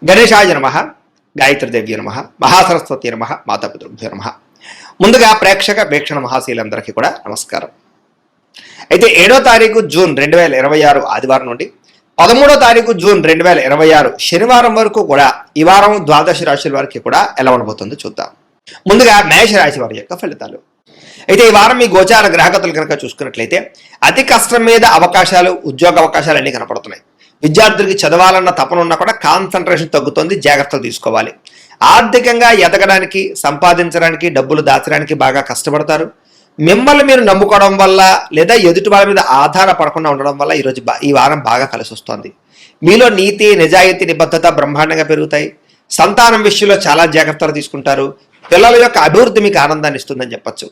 గణేశాయ నమః, గాయత్రీదేవ్య నమః, మహాసరస్వతి నమః, మాతాపితృభ్యో నమః. ముందుగా వీక్షణ మహాశీలందరికీ కూడా నమస్కారం. అయితే 7వ తారీఖు జూన్ 2026 ఆదివారం నుండి 13వ తారీఖు జూన్ 2026 శనివారం వరకు కూడా ఈ వారం ద్వాదశ రాశుల వారికి కూడా ఎలా ఉండబోతుందో చూద్దాం. ముందుగా మేష రాశి వారి యొక్క ఫలితాలు. అయితే ఈ వారం మీ గోచార గ్రహగతులు కనుక చూసుకున్నట్లయితే అతి కష్టం మీద అవకాశాలు, ఉద్యోగ అవకాశాలు అన్నీ కనపడుతున్నాయి. విద్యార్థులకి చదవాలన్న తపన ఉన్నా కూడా కాన్సన్ట్రేషన్ తగ్గుతుంది, జాగ్రత్తలు తీసుకోవాలి. ఆర్థికంగా ఎదగడానికి, సంపాదించడానికి, డబ్బులు దాచడానికి బాగా కష్టపడతారు. మిమ్మల్ని మీరు నమ్ముకోవడం వల్ల లేదా ఎదుటి వాళ్ళ మీద ఆధారపడకుండా ఉండడం వల్ల ఈ వారం బాగా కలిసి వస్తుంది. మీలో నీతి, నిజాయితీ, నిబద్ధత బ్రహ్మాండంగా పెరుగుతాయి. సంతానం విషయంలో చాలా జాగ్రత్తలు తీసుకుంటారు. పిల్లల యొక్క అభివృద్ధి మీకు ఆనందాన్ని ఇస్తుందని చెప్పచ్చు.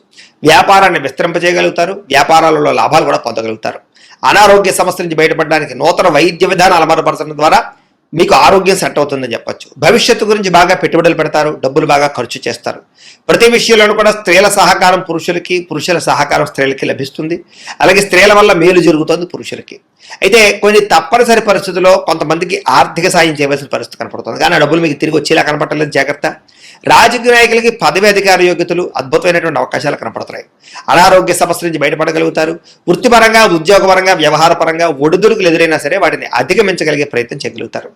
వ్యాపారాన్ని విస్తరింపజేయగలుగుతారు. వ్యాపారాలలో లాభాలు కూడా పొందగలుగుతారు. అనారోగ్య సమస్య నుంచి బయటపడడానికి నూతన వైద్య విధానాలు అమలుపరచడం ద్వారా మీకు ఆరోగ్యం సెట్ అవుతుందని చెప్పచ్చు. భవిష్యత్తు గురించి బాగా పెట్టుబడులు పెడతారు. డబ్బులు బాగా ఖర్చు చేస్తారు. ప్రతి విషయంలోనూ కూడా స్త్రీల సహకారం పురుషులకి, పురుషుల సహకారం స్త్రీలకి లభిస్తుంది. అలాగే స్త్రీల వల్ల మేలు జరుగుతుంది పురుషులకి. అయితే కొన్ని తప్పనిసరి పరిస్థితుల్లో కొంతమందికి ఆర్థిక సాయం చేయవలసిన పరిస్థితి కనపడుతుంది. కానీ ఆ డబ్బులు మీకు తిరిగి వచ్చేలా కనపడలేదు, జాగ్రత్త. రాజకీయ నాయకులకి పదవి అధికార యోగ్యతలు, అద్భుతమైనటువంటి అవకాశాలు కనపడుతున్నాయి. అనారోగ్య సమస్య నుంచి బయటపడగలుగుతారు. వృత్తిపరంగా, ఉద్యోగపరంగా, వ్యవహారపరంగా ఒడిదుడుకులు ఎదురైనా సరే వాటిని అధిగమించగలిగే ప్రయత్నం చేయగలుగుతారు.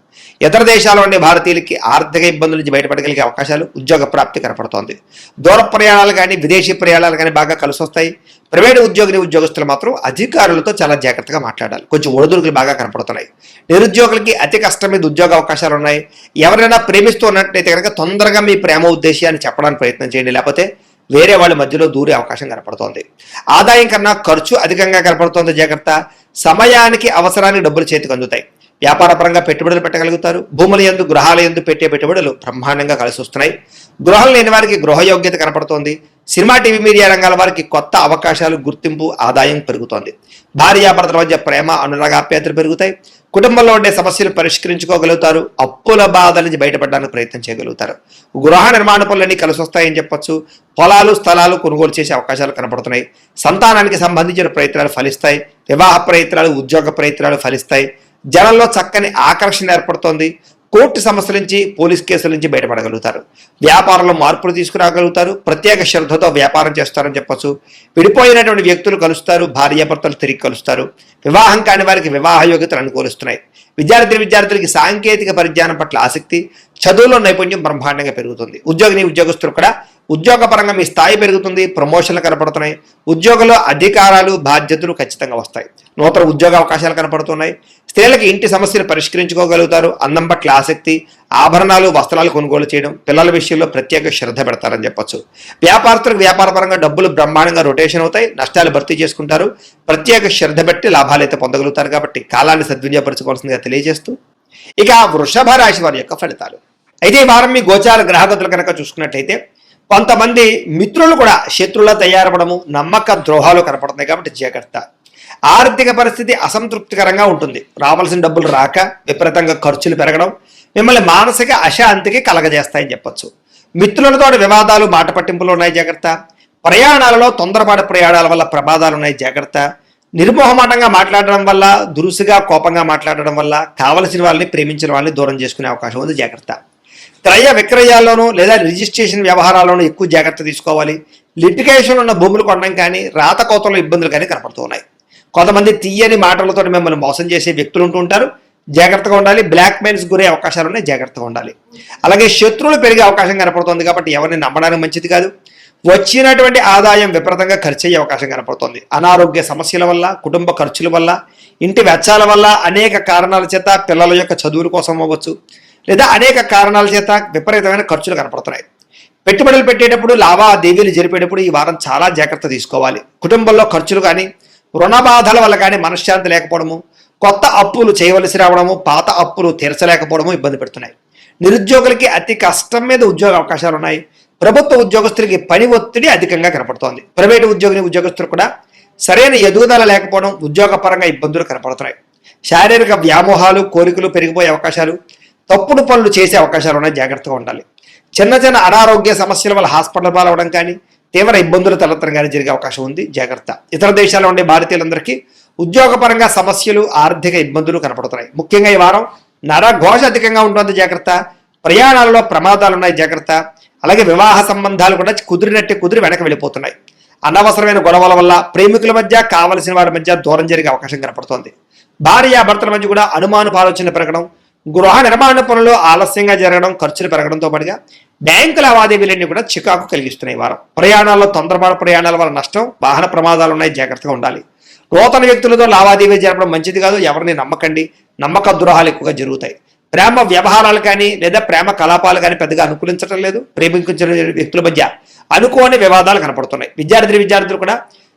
ఇతర దేశాల్లో ఉండే భారతీయులకి ఆర్థిక ఇబ్బందుల నుంచి బయటపడగలిగే అవకాశాలు, ఉద్యోగ ప్రాప్తి కనపడుతోంది. దూర ప్రయాణాలు కానీ, విదేశీ ప్రయాణాలు కానీ బాగా కలిసి వస్తాయి. ప్రైవేటు ఉద్యోగస్తులు మాత్రం అధికారులతో చాలా జాగ్రత్తగా మాట్లాడాలి. కొంచెం ఒడిదుడుకులు బాగా కనపడుతున్నాయి. నిరుద్యోగులకి అతి కష్టం మీద ఉద్యోగ అవకాశాలు ఉన్నాయి. ఎవరైనా ప్రేమిస్తూ ఉన్నట్లయితే కనుక తొందరగా మీ ప్రేమ ఉద్దేశాన్ని చెప్పడానికి ప్రయత్నం చేయండి, లేకపోతే వేరే వాళ్ళ మధ్యలో దూరే అవకాశం కనపడుతోంది. ఆదాయం కన్నా ఖర్చు అధికంగా కనపడుతోంది, జాగ్రత్త. సమయానికి అవసరానికి డబ్బులు చేతికి అందుతాయి. వ్యాపారపరంగా పెట్టుబడులు పెట్టగలుగుతారు. భూముల యందు, గృహాల యందు పెట్టే పెట్టుబడులు బ్రహ్మాండంగా కలిసి వస్తున్నాయి. గృహం లేని వారికి గృహయోగ్యత కనపడుతోంది. సినిమా, టీవీ, మీడియా రంగాల వారికి కొత్త అవకాశాలు, గుర్తింపు, ఆదాయం పెరుగుతోంది. భార్యాభర్తల మధ్య ప్రేమ, అనురాగాప్యాతలు పెరుగుతాయి. కుటుంబంలో ఉండే సమస్యలు పరిష్కరించుకోగలుగుతారు. అప్పుల బాధల నుంచి బయటపడడానికి ప్రయత్నం చేయగలుగుతారు. గృహ నిర్మాణ పనులన్నీ కలిసి వస్తాయని చెప్పొచ్చు. పొలాలు, స్థలాలు కొనుగోలు చేసే అవకాశాలు కనపడుతున్నాయి. సంతానానికి సంబంధించిన ప్రయత్నాలు ఫలిస్తాయి. వివాహ ప్రయత్నాలు, ఉద్యోగ ప్రయత్నాలు ఫలిస్తాయి. జనంలో చక్కని ఆకర్షణ ఏర్పడుతోంది. కోర్టు సమస్యల నుంచి, పోలీస్ కేసుల నుంచి బయటపడగలుగుతారు. వ్యాపారంలో మార్పులు తీసుకురాగలుగుతారు. ప్రత్యేక శ్రద్ధతో వ్యాపారం చేస్తారని చెప్పచ్చు. విడిపోయినటువంటి వ్యక్తులు కలుస్తారు. భార్యాభర్తలు తిరిగి కలుస్తారు. వివాహం కాని వారికి వివాహ యోగ్యతలు అనుకూలిస్తున్నాయి. విద్యార్థులకి సాంకేతిక పరిజ్ఞానం పట్ల ఆసక్తి, చదువులో నైపుణ్యం బ్రహ్మాండంగా పెరుగుతుంది. ఉద్యోగస్తులు కూడా ఉద్యోగపరంగా మీ స్థాయి పెరుగుతుంది. ప్రమోషన్లు కనపడుతున్నాయి. ఉద్యోగంలో అధికారాలు, బాధ్యతలు ఖచ్చితంగా వస్తాయి. నూతన ఉద్యోగ అవకాశాలు కనపడుతున్నాయి. స్త్రీలకి ఇంటి సమస్యలు పరిష్కరించుకోగలుగుతారు. అందం పట్ల ఆసక్తి, ఆభరణాలు, వస్త్రాలు కొనుగోలు చేయడం, పిల్లల విషయంలో ప్రత్యేక శ్రద్ధ పెడతారని చెప్పొచ్చు. వ్యాపారస్తులకు వ్యాపారపరంగా డబ్బులు బ్రహ్మాండంగా రొటేషన్ అవుతాయి. నష్టాలు భర్తీ చేసుకుంటారు. ప్రత్యేక శ్రద్ధ పెట్టి లాభాలు అయితే పొందగలుగుతారు. కాబట్టి కాలాన్ని సద్వినియోగపరచుకోవాల్సిందిగా తెలియజేస్తూ ఇక వృషభ రాశి వారి యొక్క ఫలితాలు. అయితే ఈ వారం మీ గోచార గ్రహగతులు కనుక చూసుకున్నట్టయితే కొంతమంది మిత్రులు కూడా శత్రువులా తయారవడము, నమ్మక ద్రోహాలు కనపడుతున్నాయి. కాబట్టి జాగ్రత్త. ఆర్థిక పరిస్థితి అసంతృప్తికరంగా ఉంటుంది. రావాల్సిన డబ్బులు రాక విపరీతంగా ఖర్చులు పెరగడం మిమ్మల్ని మానసిక అశాంతికి కలగజేస్తాయని చెప్పొచ్చు. మిత్రులతో వివాదాలు, మాట పట్టింపులు ఉన్నాయి, జాగ్రత్త. ప్రయాణాలలో తొందరపాటు ప్రయాణాల వల్ల ప్రమాదాలు ఉన్నాయి, జాగ్రత్త. నిర్మోహమాటంగా మాట్లాడడం వల్ల, దురుసుగా కోపంగా మాట్లాడడం వల్ల కావలసిన వాళ్ళని, ప్రేమించిన వాళ్ళని దూరం చేసుకునే అవకాశం ఉంది, జాగ్రత్త. క్రయ విక్రయాల్లోనూ లేదా రిజిస్ట్రేషన్ వ్యవహారాల్లోనూ ఎక్కువ జాగ్రత్త తీసుకోవాలి. లిటిగేషన్ ఉన్న భూములు కొనడం కానీ, రాత కోతలో ఇబ్బందులు కానీ కనపడుతున్నాయి. కొంతమంది తీయని మాటలతో మిమ్మల్ని మోసం చేసే వ్యక్తులు ఉంటారు, జాగ్రత్తగా ఉండాలి. బ్లాక్ మెయిల్స్ గురే అవకాశాలు ఉన్నాయి, జాగ్రత్తగా ఉండాలి. అలాగే శత్రువులు పెరిగే అవకాశం కనపడుతుంది. కాబట్టి ఎవరిని నమ్మడానికి మంచిది కాదు. వచ్చినటువంటి ఆదాయం విపరీతంగా ఖర్చు అయ్యే అవకాశం కనపడుతుంది. అనారోగ్య సమస్యల వల్ల, కుటుంబ ఖర్చుల వల్ల, ఇంటి వెచ్చాల వల్ల, అనేక కారణాల చేత పిల్లల యొక్క చదువుల కోసం అవ్వచ్చు, లేదా అనేక కారణాల చేత విపరీతమైన ఖర్చులు కనపడుతున్నాయి. పెట్టుబడులు పెట్టేటప్పుడు, లావాదేవీలు జరిపేటప్పుడు ఈ వారం చాలా జాగ్రత్త తీసుకోవాలి. కుటుంబంలో ఖర్చులు కానీ, రుణ బాధల వల్ల కానీ మనశ్శాంతి లేకపోవడము, కొత్త అప్పులు చేయవలసి రావడము, పాత అప్పులు తీర్చలేకపోవడము ఇబ్బంది పెడుతున్నాయి. నిరుద్యోగులకి అతి కష్టం మీద ఉద్యోగ అవకాశాలు ఉన్నాయి. ప్రభుత్వ ఉద్యోగస్తులకి పని ఒత్తిడి అధికంగా కనపడుతోంది. ప్రైవేటు ఉద్యోగస్తులు కూడా సరైన ఎదుగుదల లేకపోవడం, ఉద్యోగపరంగా ఇబ్బందులు కనపడుతున్నాయి. శారీరక వ్యామోహాలు, కోరికలు పెరిగిపోయే అవకాశాలు, తప్పుడు పనులు చేసే అవకాశాలు ఉన్నాయి, జాగ్రత్తగా ఉండాలి. చిన్న అనారోగ్య సమస్యల వల్ల హాస్పిటల్ పాలవడం కానీ, తీవ్ర ఇబ్బందులు తలెత్తడం కానీ జరిగే అవకాశం ఉంది, జాగ్రత్త. ఇతర దేశాల్లో ఉండే భారతీయులందరికీ ఉద్యోగపరంగా సమస్యలు, ఆర్థిక ఇబ్బందులు కనపడుతున్నాయి. ముఖ్యంగా ఈ వారం నరఘోష అధికంగా ఉంటుంది జాగ్రత్త, ప్రయాణాలలో ప్రమాదాలు ఉన్నాయి జాగ్రత్త, అలాగే వివాహ సంబంధాలు కూడా కుదిరి వెనక వెళ్ళిపోతున్నాయి. అనవసరమైన గొడవల వల్ల ప్రేమికుల మధ్య, కావలసిన వారి మధ్య దూరం జరిగే అవకాశం కనపడుతోంది. భార్యాభర్తల మధ్య కూడా అనుమానపు ఆలోచనలు పెరగడం, గృహ నిర్మాణ పనులు ఆలస్యంగా జరగడం, ఖర్చులు పెరగడంతో పాటుగా బ్యాంకు లావాదేవీలన్నీ కూడా చికాకు కలిగిస్తున్నాయి. వారం ప్రయాణాల్లో తొందరపాటు ప్రయాణాల వల్ల నష్టం, వాహన ప్రమాదాలు ఉన్నాయి, జాగ్రత్తగా ఉండాలి. నూతన వ్యక్తులతో లావాదేవీ జరపడం మంచిది కాదు, ఎవరిని నమ్మకండి, నమ్మక ద్రోహాలు ఎక్కువగా జరుగుతాయి. ప్రేమ వ్యవహారాలు కానీ లేదా ప్రేమ కలాపాలు కానీ పెద్దగా అనుకూలించడం లేదు. ప్రేమించిన వ్యక్తుల మధ్య అనుకోని వివాదాలు కనపడుతున్నాయి. విద్యార్థులు కూడా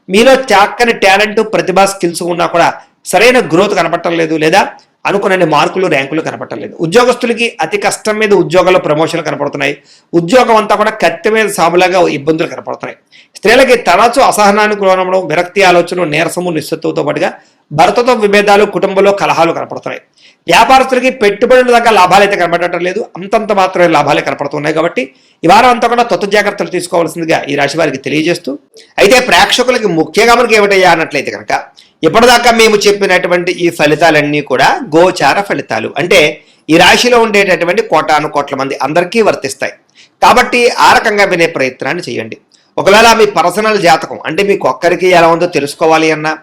మీలో చక్కని టాలెంట్, ప్రతిభా, స్కిల్స్ ఉన్నా కూడా సరైన గ్రోత్ కనపడటం లేదు, లేదా అనుకునే మార్కులు, ర్యాంకులు కనపడటం లేదు. ఉద్యోగస్తులకి అతి కష్టం మీద ఉద్యోగాల్లో ప్రమోషన్లు కనపడుతున్నాయి. ఉద్యోగం అంతా కూడా కత్తి మీద సాములాగా ఇబ్బందులు కనపడుతున్నాయి. స్త్రీలకి తరచూ అసహనానికి లోనవడం, విరక్తి ఆలోచనలు, నీరసము, నిస్సత్తుతో పాటుగా భర్తతో విభేదాలు, కుటుంబంలో కలహాలు కనపడుతున్నాయి. వ్యాపారస్తులకి పెట్టుబడుల దగ్గర లాభాలు అయితే కనపడటం లేదు, అంతంత మాత్రమే లాభాలే కనపడుతున్నాయి. కాబట్టి ఈ వారం అంతా కూడా కొత్త జాగ్రత్తలు తీసుకోవాల్సిందిగా ఈ రాశి వారికి తెలియజేస్తూ, అయితే ప్రేక్షకులకి ముఖ్యంగా మనకి ఏమిటయ్యా అన్నట్లయితే కనుక ఇప్పటిదాకా మేము చెప్పినటువంటి ఈ ఫలితాలన్నీ కూడా గోచార ఫలితాలు, అంటే ఈ రాశిలో ఉండేటటువంటి కోటాను కోట్ల మంది అందరికీ వర్తిస్తాయి. కాబట్టి ఆ రకంగా వినే ప్రయత్నాన్ని చేయండి. ఒకవేళ మీ పర్సనల్ జాతకం అంటే మీకు ఒక్కరికి ఎలా ఉందో తెలుసుకోవాలి అన్నా,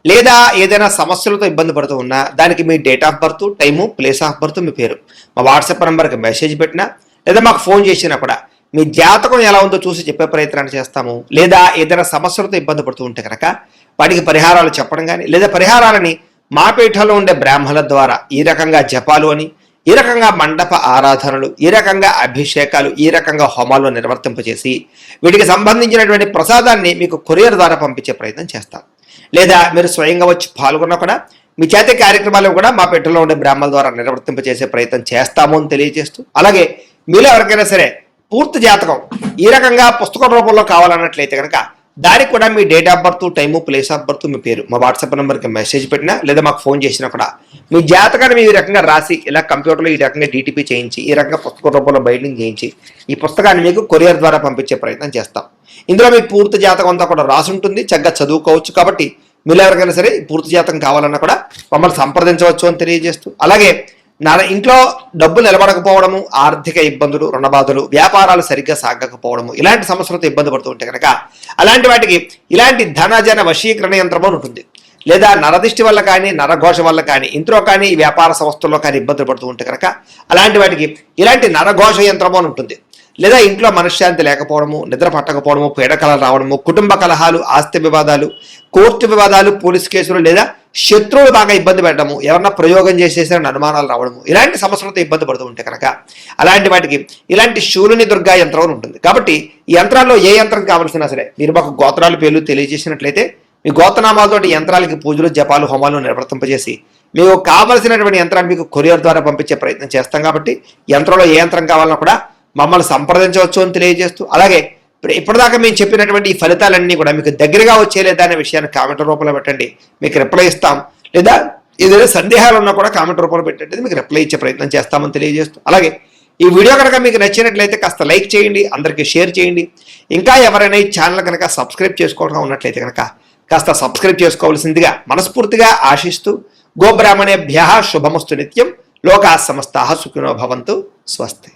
లేదా ఏదైనా సమస్యలతో ఇబ్బంది పడుతూ ఉన్నా, దానికి మీ date of birth, time, place of birth, మీ పేరు మా వాట్సాప్ నెంబర్కి మెసేజ్ పెట్టినా, లేదా మాకు ఫోన్ చేసినా కూడా మీ జాతకం ఎలా ఉందో చూసి చెప్పే ప్రయత్నాన్ని చేస్తాము. లేదా ఏదైనా సమస్యలతో ఇబ్బంది పడుతూ ఉంటే కనుక వాటికి పరిహారాలు చెప్పడం కానీ, లేదా పరిహారాలని మా పీఠంలో ఉండే బ్రాహ్మణుల ద్వారా ఈ రకంగా జపాలు అని, ఈ రకంగా మండప ఆరాధనలు, ఈ రకంగా అభిషేకాలు, ఈ రకంగా హోమాలు నిర్వర్తింపజేసి వీటికి సంబంధించినటువంటి ప్రసాదాన్ని మీకు కొరియర్ ద్వారా పంపించే ప్రయత్నం చేస్తాం. లేదా మీరు స్వయంగా వచ్చి పాల్గొన్నా కూడా మీ చేతి కార్యక్రమాలు కూడా మా పెట్టెలో ఉండే బ్రాహ్మణుల ద్వారా నిర్వర్తింపజేసే ప్రయత్నం చేస్తాము అని తెలియజేస్తూ, అలాగే మీలో ఎవరికైనా సరే పూర్తి జాతకం ఈ రకంగా పుస్తకం రూపంలో కావాలన్నట్లయితే కనుక దానికి కూడా మీ date of birth, time, place of birth, మీ పేరు మా వాట్సాప్ నెంబర్కి మెసేజ్ పెట్టినా, లేదా మాకు ఫోన్ చేసినా కూడా మీ జాతకాన్ని మీ రకంగా రాసి ఇలా కంప్యూటర్లో ఈ రకంగా డీటీపీ చేయించి, ఈ రకంగా పుస్తక రూపంలో బైండింగ్ చేయించి ఈ పుస్తకాన్ని మీకు కొరియర్ ద్వారా పంపించే ప్రయత్నం చేస్తాం. ఇందులో మీ పూర్తి జాతకం అంతా కూడా రాసి ఉంటుంది, చక్కగా చదువుకోవచ్చు. కాబట్టి మీరు ఎవరికైనా సరే పూర్తి జాతకం కావాలన్నా కూడా మమ్మల్ని సంప్రదించవచ్చు అని తెలియజేస్తూ, అలాగే ఇంట్లో డబ్బు నిలబడకపోవడము, ఆర్థిక ఇబ్బందులు, రుణబాధలు, వ్యాపారాలు సరిగ్గా సాగకపోవడము, ఇలాంటి సమస్యలతో ఇబ్బంది పడుతూ ఉంటే కనుక అలాంటి వాటికి ఇలాంటి ధనజన వశీకరణ యంత్రం ఉంటుంది. లేదా నరదిష్టి వల్ల కానీ, నరఘోష వల్ల కానీ, ఇంట్లో కానీ, వ్యాపార సంస్థల్లో కానీ ఇబ్బందులు పడుతూ ఉంటే కనుక అలాంటి వాటికి ఇలాంటి నరఘోష యంత్రము అని ఉంటుంది. లేదా ఇంట్లో మనశ్శాంతి లేకపోవడము, నిద్ర పట్టకపోవడము, పీడకలలు రావడము, కుటుంబ కలహాలు, ఆస్తి వివాదాలు, కోర్టు వివాదాలు, పోలీస్ కేసులు, లేదా శత్రువులు బాగా ఇబ్బంది పెట్టడము, ఎవరన్నా ప్రయోగం చేసేసారని అనుమానాలు రావడము, ఇలాంటి సమస్యలతో ఇబ్బంది పడుతూ ఉంటే కనుక అలాంటి వాటికి ఇలాంటి శూలుని దుర్గా యంత్రం అని ఉంటుంది. కాబట్టి ఈ యంత్రాల్లో ఏ యంత్రం కావాల్సినా సరే మీరు మాకు గోత్రాల పేర్లు తెలియజేసినట్లయితే మీ గోత్రనామాలతోటి యంత్రాలకి పూజలు, జపాలు, హోమాలు నిర్వర్తింపజేసి మీకు కావలసినటువంటి యంత్రాన్ని మీకు కొరియర్ ద్వారా పంపించే ప్రయత్నం చేస్తాం. కాబట్టి యంత్రంలో ఏ యంత్రం కావాలన్నా కూడా మమ్మల్ని సంప్రదించవచ్చు అని తెలియజేస్తూ, అలాగే ఇప్పటిదాకా మేము చెప్పినటువంటి ఈ ఫలితాలన్నీ కూడా మీకు దగ్గరగా వచ్చేలేదా అనే విషయాన్ని కామెంట్ రూపంలో పెట్టండి, మీకు రిప్లై ఇస్తాం. లేదా ఏదైనా సందేహాలు ఉన్నా కూడా కామెంట్ రూపంలో పెట్టండి, మీకు రిప్లై ఇచ్చే ప్రయత్నం చేస్తామని తెలియజేస్తూ, అలాగే ఈ వీడియో కనుక మీకు నచ్చినట్లయితే కాస్త లైక్ చేయండి, అందరికీ షేర్ చేయండి. ఇంకా ఎవరైనా ఈ ఛానల్ కనుక సబ్స్క్రైబ్ చేసుకోవడం ఉన్నట్లయితే కనుక కాస్త సబ్స్క్రైబ్ చేసుకోవాల్సిందిగా మనస్ఫూర్తిగా ఆశిస్తూ, గోబ్రాహ్మణేభ్యః శుభమస్తు నిత్యం, లోకాః సమస్తాః సుఖినో భవంతు, స్వస్తి.